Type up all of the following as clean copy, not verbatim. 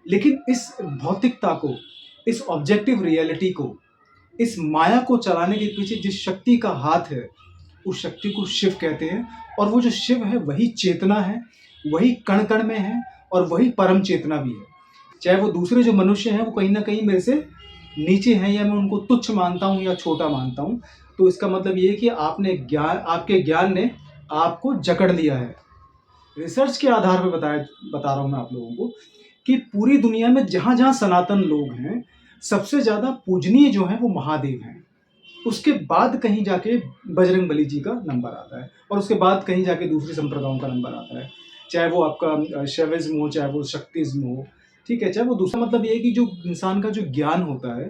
लेकिन इस भौतिकता को, इस ऑब्जेक्टिव रियलिटी को, इस माया को चलाने के पीछे जिस शक्ति का हाथ है, उस शक्ति को शिव कहते हैं। और वो जो शिव है वही चेतना है, वही कण कण में है और वही परम चेतना भी है। चाहे वो दूसरे जो मनुष्य हैं वो कहीं ना कहीं मेरे से नीचे हैं या मैं उनको तुच्छ मानता हूँ या छोटा मानता हूँ, तो इसका मतलब ये है कि आपके ज्ञान ने आपको जकड़ लिया है। रिसर्च के आधार पर बता रहा हूँ मैं आप लोगों को कि पूरी दुनिया में जहाँ जहाँ सनातन लोग हैं, सबसे ज़्यादा पूजनीय जो है वो महादेव हैं। उसके बाद कहीं जाके बजरंगबली जी का नंबर आता है और उसके बाद कहीं जाके दूसरी संप्रदायों का नंबर आता है। चाहे वो आपका शैविज्म हो, चाहे वो शक्तिज्म हो, ठीक है, चाहे वो दूसरा। मतलब ये है कि जो इंसान का जो ज्ञान होता है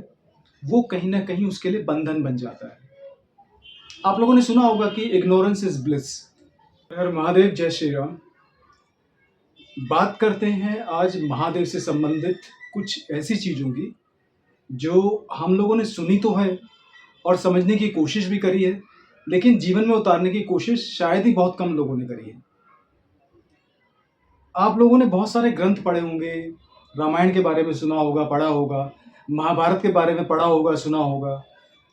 वो कहीं ना कहीं उसके लिए बंधन बन जाता है। आप लोगों ने सुना होगा कि इग्नोरेंस इज ब्लिस। हर महादेव, जय श्री राम। बात करते हैं आज महादेव से संबंधित कुछ ऐसी चीज़ों की जो हम लोगों ने सुनी तो है और समझने की कोशिश भी करी है, लेकिन जीवन में उतारने की कोशिश शायद ही बहुत कम लोगों ने करी है। आप लोगों ने बहुत सारे ग्रंथ पढ़े होंगे, रामायण के बारे में सुना होगा, पढ़ा होगा, महाभारत के बारे में पढ़ा होगा, सुना होगा,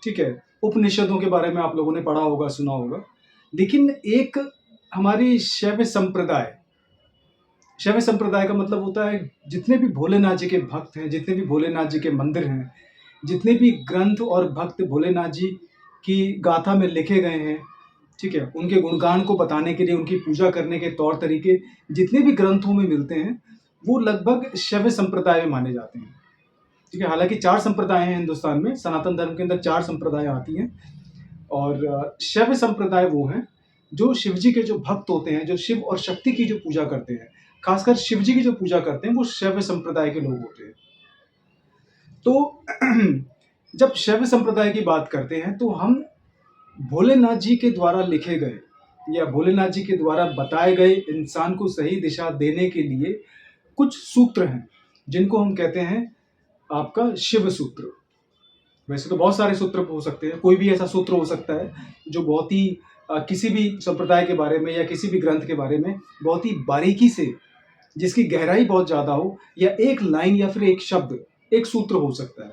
ठीक है, उपनिषदों के बारे में आप लोगों ने पढ़ा होगा, सुना होगा। लेकिन एक हमारी शैव संप्रदाय का मतलब होता है जितने भी भोलेनाथ जी के भक्त हैं, जितने भी भोलेनाथ जी के मंदिर हैं, जितने भी ग्रंथ और भक्त भोलेनाथ जी की गाथा में लिखे गए हैं, ठीक है, उनके गुणगान को बताने के लिए, उनकी पूजा करने के तौर तरीके जितने भी ग्रंथों में मिलते हैं वो लगभग शैव संप्रदाय में माने जाते हैं। ठीक है, हालांकि 4 संप्रदाय हैं हिंदुस्तान में, सनातन धर्म के अंदर 4 संप्रदाय आती हैं और शैव संप्रदाय वो हैं जो शिव जी के जो भक्त होते हैं, जो शिव और शक्ति की जो पूजा करते हैं, खासकर शिव जी की जो पूजा करते हैं, वो शैव संप्रदाय के लोग होते हैं। तो जब शैव संप्रदाय की बात करते हैं तो हम भोलेनाथ जी के द्वारा लिखे गए या भोलेनाथ जी के द्वारा बताए गए इंसान को सही दिशा देने के लिए कुछ सूत्र हैं जिनको हम कहते हैं आपका शिव सूत्र। वैसे तो बहुत सारे सूत्र हो सकते हैं, कोई भी ऐसा सूत्र हो सकता है जो बहुत ही किसी भी संप्रदाय के बारे में या किसी भी ग्रंथ के बारे में बहुत ही बारीकी से, जिसकी गहराई बहुत ज़्यादा हो, या एक लाइन या फिर एक शब्द, एक सूत्र हो सकता है।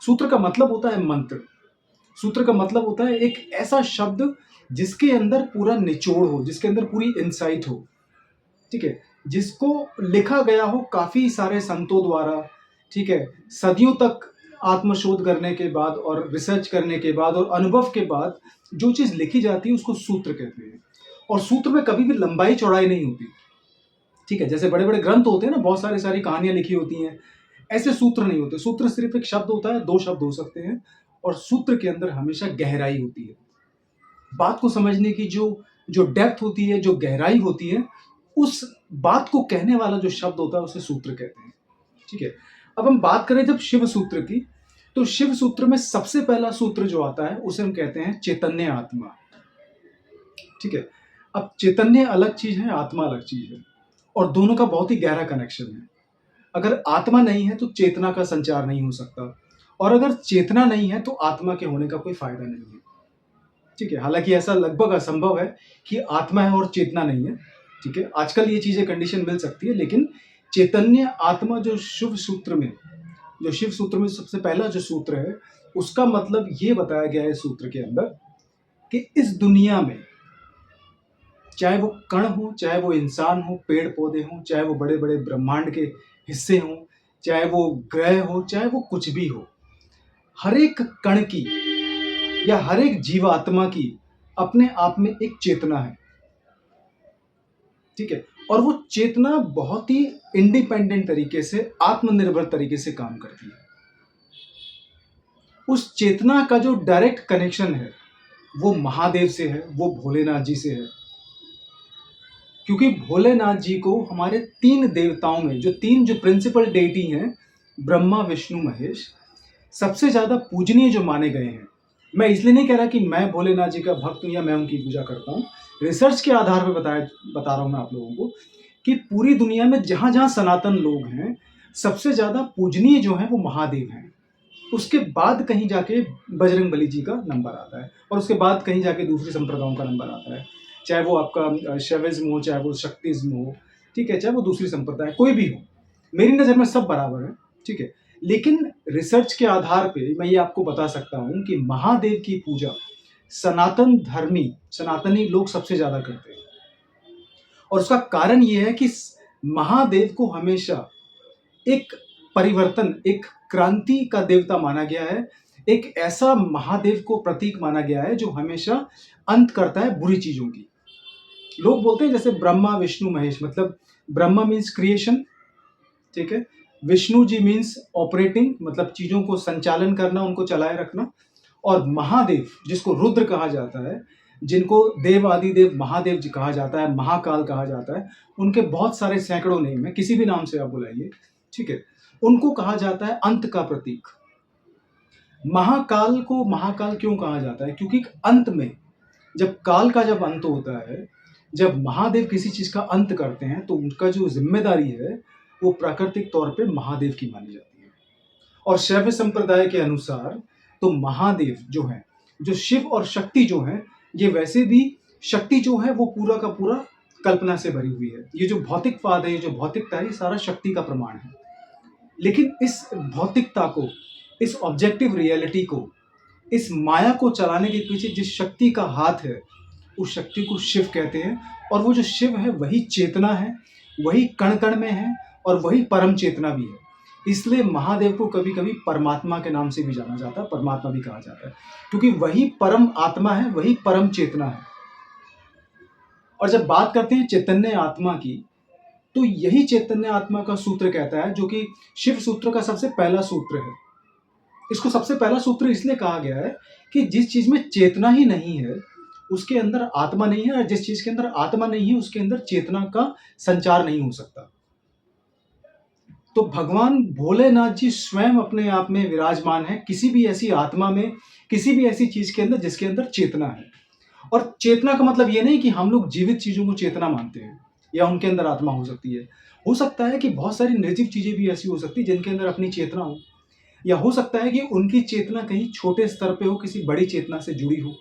सूत्र का मतलब होता है मंत्र। सूत्र का मतलब होता है एक ऐसा शब्द जिसके अंदर पूरा निचोड़ हो, जिसके अंदर पूरी इंसाइट हो, ठीक है, जिसको लिखा गया हो काफ़ी सारे संतों द्वारा, ठीक है, सदियों तक आत्मशोध करने के बाद और रिसर्च करने के बाद और अनुभव के बाद जो चीज़ लिखी जाती है उसको सूत्र कहते हैं। और सूत्र में कभी भी लंबाई चौड़ाई नहीं होती, ठीक है, जैसे बड़े बड़े ग्रंथ होते हैं ना, बहुत सारी कहानियां लिखी होती हैं, ऐसे सूत्र नहीं होते। सूत्र सिर्फ एक शब्द होता है, 2 शब्द हो सकते हैं, और सूत्र के अंदर हमेशा गहराई होती है। बात को समझने की जो जो डेप्थ होती है, जो गहराई होती है, उस बात को कहने वाला जो शब्द होता है उसे सूत्र कहते हैं। ठीक है, अब हम बात करें जब शिव सूत्र की, तो शिव सूत्र में सबसे पहला सूत्र जो आता है उसे हम कहते हैं चैतन्य आत्मा। ठीक है, अब चैतन्य अलग चीज है, आत्मा अलग चीज है, और दोनों का बहुत ही गहरा कनेक्शन है। अगर आत्मा नहीं है तो चेतना का संचार नहीं हो सकता, और अगर चेतना नहीं है तो आत्मा के होने का कोई फायदा नहीं है। ठीक है, हालांकि ऐसा लगभग असंभव है कि आत्मा है और चेतना नहीं है। ठीक है, आजकल ये चीजें कंडीशन मिल सकती है, लेकिन चैतन्य आत्मा जो शिव सूत्र में सबसे पहला जो सूत्र है, उसका मतलब ये बताया गया है सूत्र के अंदर कि इस दुनिया में चाहे वो कण हो, चाहे वो इंसान हो, पेड़ पौधे हों, चाहे वो बड़े बड़े ब्रह्मांड के हिस्से हों, चाहे वो ग्रह हो, चाहे वो कुछ भी हो, हर एक कण की या हर एक जीवात्मा की अपने आप में एक चेतना है। ठीक है, और वो चेतना बहुत ही इंडिपेंडेंट तरीके से, आत्मनिर्भर तरीके से काम करती है। उस चेतना का जो डायरेक्ट कनेक्शन है वो महादेव से है, वो भोलेनाथ जी से है। क्योंकि भोलेनाथ जी को हमारे 3 देवताओं में जो प्रिंसिपल डेटी हैं, ब्रह्मा विष्णु महेश, सबसे ज़्यादा पूजनीय जो माने गए हैं। मैं इसलिए नहीं कह रहा कि मैं भोलेनाथ जी का भक्त हूँ या मैं उनकी पूजा करता हूँ, रिसर्च के आधार पर बता रहा हूँ मैं आप लोगों को कि पूरी दुनिया में जहाँ जहाँ सनातन लोग हैं, सबसे ज़्यादा पूजनीय जो हैं वो महादेव हैं। उसके बाद कहीं जाके बजरंगबली जी का नंबर आता है, और उसके बाद कहीं जाके दूसरी संप्रदायों का नंबर आता है, चाहे वो आपका शैविज्म हो, चाहे वो शक्तिज्म हो, ठीक है, चाहे वो दूसरी संप्रदाय कोई भी हो। मेरी नज़र में सब बराबर है, ठीक है। लेकिन रिसर्च के आधार पे मैं ये आपको बता सकता हूँ कि महादेव की पूजा सनातनी लोग सबसे ज़्यादा करते हैं। और उसका कारण ये है कि महादेव को हमेशा एक परिवर्तन, एक क्रांति का देवता माना गया है। एक ऐसा महादेव को प्रतीक माना गया है जो हमेशा अंत करता है बुरी चीज़ों की। लोग बोलते हैं जैसे ब्रह्मा, विष्णु, महेश, मतलब ब्रह्मा मीन्स क्रिएशन, ठीक है। विष्णु जी मीन्स ऑपरेटिंग, मतलब चीज़ों को संचालन करना, उनको चलाए रखना। और महादेव जिसको रुद्र कहा जाता है, जिनको देव आदि देव महादेव जी कहा जाता है, महाकाल कहा जाता है, उनके बहुत सारे सैकड़ों नेम है, किसी भी नाम से आप बुलाइए, ठीक है। उनको कहा जाता है अंत का प्रतीक। महाकाल को महाकाल क्यों कहा जाता है? क्योंकि अंत में जब काल का जब अंत होता है, जब महादेव किसी चीज़ का अंत करते हैं तो उनका जो जिम्मेदारी है वो प्राकृतिक तौर पे महादेव की मानी जाती है। और शैव संप्रदाय के अनुसार तो महादेव जो है, जो शिव और शक्ति जो है, ये वैसे भी शक्ति जो है वो पूरा का पूरा कल्पना से भरी हुई है। ये जो भौतिकवाद है, ये जो भौतिकता है, ये सारा शक्ति का प्रमाण है। लेकिन इस भौतिकता को, इस ऑब्जेक्टिव रियलिटी को, इस माया को चलाने के पीछे जिस शक्ति का हाथ है, उस शक्ति को शिव कहते हैं। और वो जो शिव है वही चेतना है, वही कण कण में है और वही परम चेतना भी है। इसलिए महादेव को कभी कभी परमात्मा के नाम से भी जाना जाता है, परमात्मा भी कहा जाता है, क्योंकि वही परम आत्मा है, वही परम चेतना है। और जब बात करते हैं चैतन्य आत्मा की, तो यही चैतन्य आत्मा का सूत्र कहता है, जो कि शिव सूत्र का सबसे पहला सूत्र है। इसको सबसे पहला सूत्र इसलिए कहा गया है कि जिस चीज में चेतना ही नहीं है उसके अंदर आत्मा नहीं है, और जिस चीज के अंदर आत्मा नहीं है उसके अंदर चेतना का संचार नहीं हो सकता। तो भगवान भोलेनाथ जी स्वयं अपने आप में विराजमान है किसी भी ऐसी आत्मा में, किसी भी ऐसी चीज के अंदर जिसके अंदर चेतना है। और चेतना का मतलब ये नहीं कि हम लोग जीवित चीजों को चेतना मानते हैं या उनके अंदर आत्मा हो सकती है। हो सकता है कि बहुत सारी निर्जीव चीजें भी ऐसी हो सकती है जिनके अंदर अपनी चेतना हो, या हो सकता है कि उनकी चेतना कहीं छोटे स्तर पे हो, किसी बड़ी चेतना से जुड़ी हो।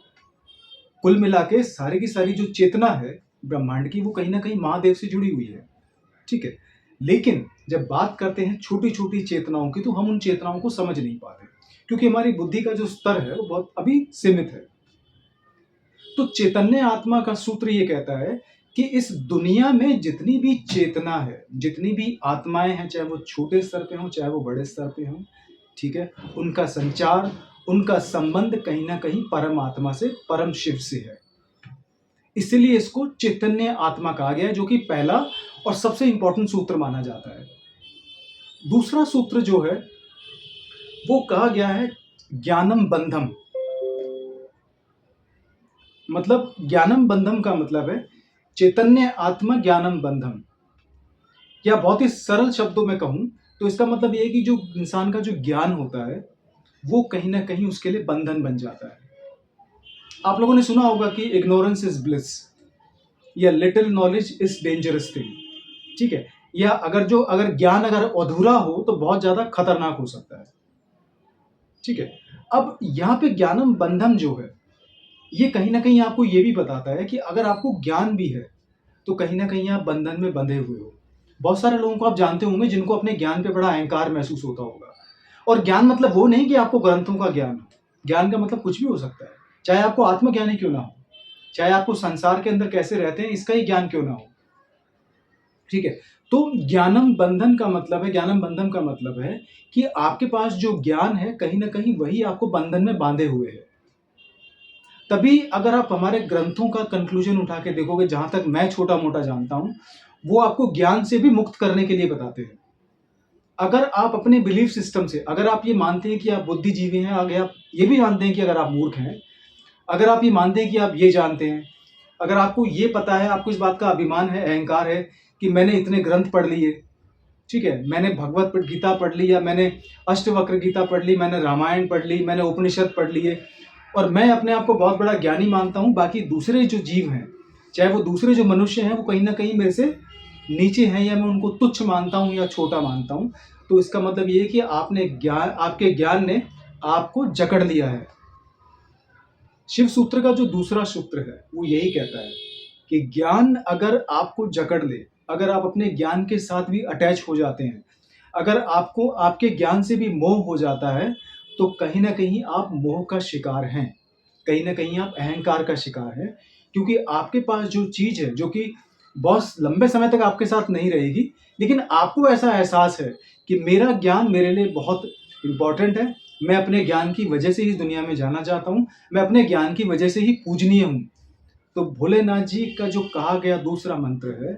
कुल मिला के सारी की सारी जो चेतना है ब्रह्मांड की, वो कहीं ना कहीं महादेव से जुड़ी हुई है, ठीक है। लेकिन जब बात करते हैं छोटी छोटी चेतनाओं की, तो हम उन चेतनाओं को समझ नहीं पाते, क्योंकि हमारी बुद्धि का जो स्तर है वो बहुत अभी सीमित है। तो चैतन्य आत्मा का सूत्र ये कहता है कि इस दुनिया में जितनी भी चेतना है, जितनी भी आत्माएं हैं, चाहे वो छोटे स्तर पे हों चाहे वो बड़े स्तर पे हों, ठीक है, उनका संचार, उनका संबंध कहीं ना कहीं परम आत्मा से, परम शिव से है। इसलिए इसको चैतन्य आत्मा कहा गया है, जो कि पहला और सबसे इंपॉर्टेंट सूत्र माना जाता है। दूसरा सूत्र जो है वो कहा गया है ज्ञानम बंधम। मतलब ज्ञानम बंधम का मतलब है चैतन्य आत्मा ज्ञानम बंधम। या बहुत ही सरल शब्दों में कहूं तो इसका मतलब ये है कि जो इंसान का जो ज्ञान होता है वो कहीं ना कहीं उसके लिए बंधन बन जाता है। आप लोगों ने सुना होगा कि इग्नोरेंस इज ब्लिस, या little knowledge is dangerous thing, ठीक है। या अगर ज्ञान अगर अधूरा हो तो बहुत ज्यादा खतरनाक हो सकता है, ठीक है। अब यहाँ पे ज्ञानम बंधम जो है ये कहीं ना कहीं आपको ये भी बताता है कि अगर आपको ज्ञान भी है तो कहीं ना कहीं आप बंधन में बंधे हुए हो। बहुत सारे लोगों को आप जानते होंगे जिनको अपने ज्ञान पे बड़ा अहंकार महसूस होता होगा। और ज्ञान मतलब वो नहीं कि आपको ग्रंथों का ज्ञान हो, ज्ञान का मतलब कुछ भी हो सकता है, चाहे आपको आत्मज्ञान ही क्यों ना हो, चाहे आपको संसार के अंदर कैसे रहते हैं इसका ही ज्ञान क्यों ना हो, ठीक है। तो ज्ञानम बंधन का मतलब है, ज्ञानम बंधन का मतलब है कि आपके पास जो ज्ञान है कहीं ना कहीं वही आपको बंधन में बांधे हुए है। तभी अगर आप हमारे ग्रंथों का कंक्लूजन उठा के देखोगे, जहां तक मैं छोटा मोटा जानता हूं, वो आपको ज्ञान से भी मुक्त करने के लिए बताते हैं। अगर आप अपने बिलीफ सिस्टम से, अगर आप ये मानते हैं कि आप बुद्धिजीवी हैं, आगे आप ये भी जानते हैं कि अगर आप मूर्ख हैं, अगर आप ये मानते हैं कि आप ये जानते हैं, अगर आपको ये पता है, आपको इस बात का अभिमान है, अहंकार है कि मैंने इतने ग्रंथ पढ़ लिए, ठीक है, मैंने भगवत गीता पढ़ ली, या मैंने अष्टवक्र गीता पढ़ ली, मैंने रामायण पढ़ ली, मैंने उपनिषद पढ़ लिए, और मैं अपने आप को बहुत बड़ा ज्ञानी मानता हूँ, बाकी दूसरे जो जीव हैं, चाहे वो दूसरे जो मनुष्य हैं, वो कहीं ना कहीं मेरे से नीचे हैं, या मैं उनको तुच्छ मानता हूँ या छोटा मानता हूँ, तो इसका मतलब ये है कि आपके ज्ञान ने आपको जकड़ लिया है। शिव सूत्र का जो दूसरा सूत्र है वो यही कहता है कि ज्ञान अगर आपको जकड़ ले, अगर आप अपने ज्ञान के साथ भी अटैच हो जाते हैं, अगर आपको आपके ज्ञान से भी मोह हो जाता है, तो कहीं न कहीं आप मोह का शिकार हैं। कहीं न कहीं आप अहंकार का शिकार हैं, क्योंकि आपके पास जो चीज़ है, जो कि बहुत लंबे समय तक आपके साथ नहीं रहेगी, लेकिन आपको ऐसा एहसास है कि मेरा ज्ञान मेरे लिए बहुत इम्पोर्टेंट है, मैं अपने ज्ञान की वजह से इस दुनिया में जाना चाहता हूँ, मैं अपने ज्ञान की वजह से ही पूजनीय हूँ। तो भोलेनाथ जी का जो कहा गया दूसरा मंत्र है,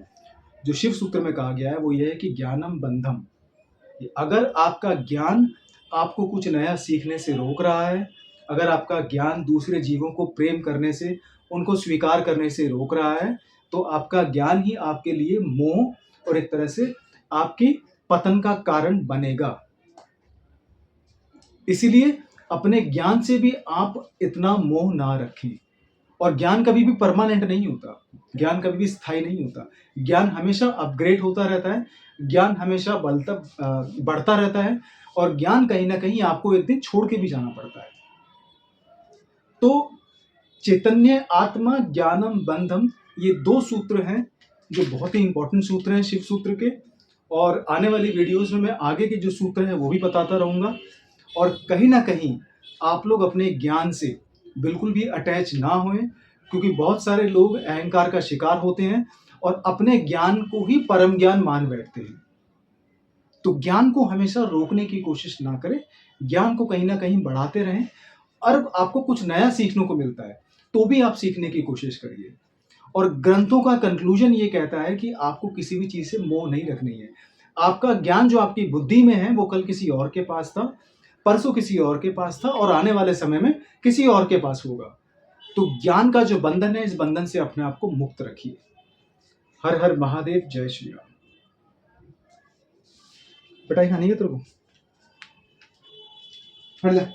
जो शिव सूत्र में कहा गया है, वो ये है कि ज्ञानम बंधम। अगर आपका ज्ञान आपको कुछ नया सीखने से रोक रहा है, अगर आपका ज्ञान दूसरे जीवों को प्रेम करने से, उनको स्वीकार करने से रोक रहा है, तो आपका ज्ञान ही आपके लिए मोह और एक तरह से आपकी पतन का कारण बनेगा। इसीलिए अपने ज्ञान से भी आप इतना मोह ना रखें। और ज्ञान कभी भी परमानेंट नहीं होता, ज्ञान कभी भी स्थायी नहीं होता। ज्ञान हमेशा अपग्रेड होता रहता है, ज्ञान हमेशा बढ़ता रहता है और ज्ञान कहीं न कहीं आपको एक दिन छोड़ के भी जाना पड़ता है। तो चैतन्य आत्मा ज्ञानम बंधम, ये 2 सूत्र हैं, जो बहुत ही इम्पोर्टेंट सूत्र हैं शिव सूत्र के। और आने वाली वीडियोज़ में मैं आगे के जो सूत्र हैं वो भी बताता रहूँगा। और कहीं न कहीं आप लोग अपने ज्ञान से बिल्कुल भी अटैच ना होएँ, क्योंकि बहुत सारे लोग अहंकार का शिकार होते हैं और अपने ज्ञान को ही परम ज्ञान मान बैठते हैं। तो ज्ञान को हमेशा रोकने की कोशिश ना करें, ज्ञान को कहीं न कहीं बढ़ाते रहें। और आपको कुछ नया सीखने को मिलता है, तो भी आप सीखने की कोशिश करिए। और ग्रंथों का कंक्लूजन ये कहता है कि आपको किसी भी चीज़ से मोह नहीं रखनी है। आपका ज्ञान जो आपकी बुद्धि में है, वो कल किसी और के पास था, परसों किसी और के पास था और आने वाले समय में किसी और के पास होगा। तो ज्ञान का जो बंधन है, इस बंधन से अपने आप को मुक्त रखिए। हर हर महादेव, जय श्री राम। पिटाई खानी है तेरे को? हट जा।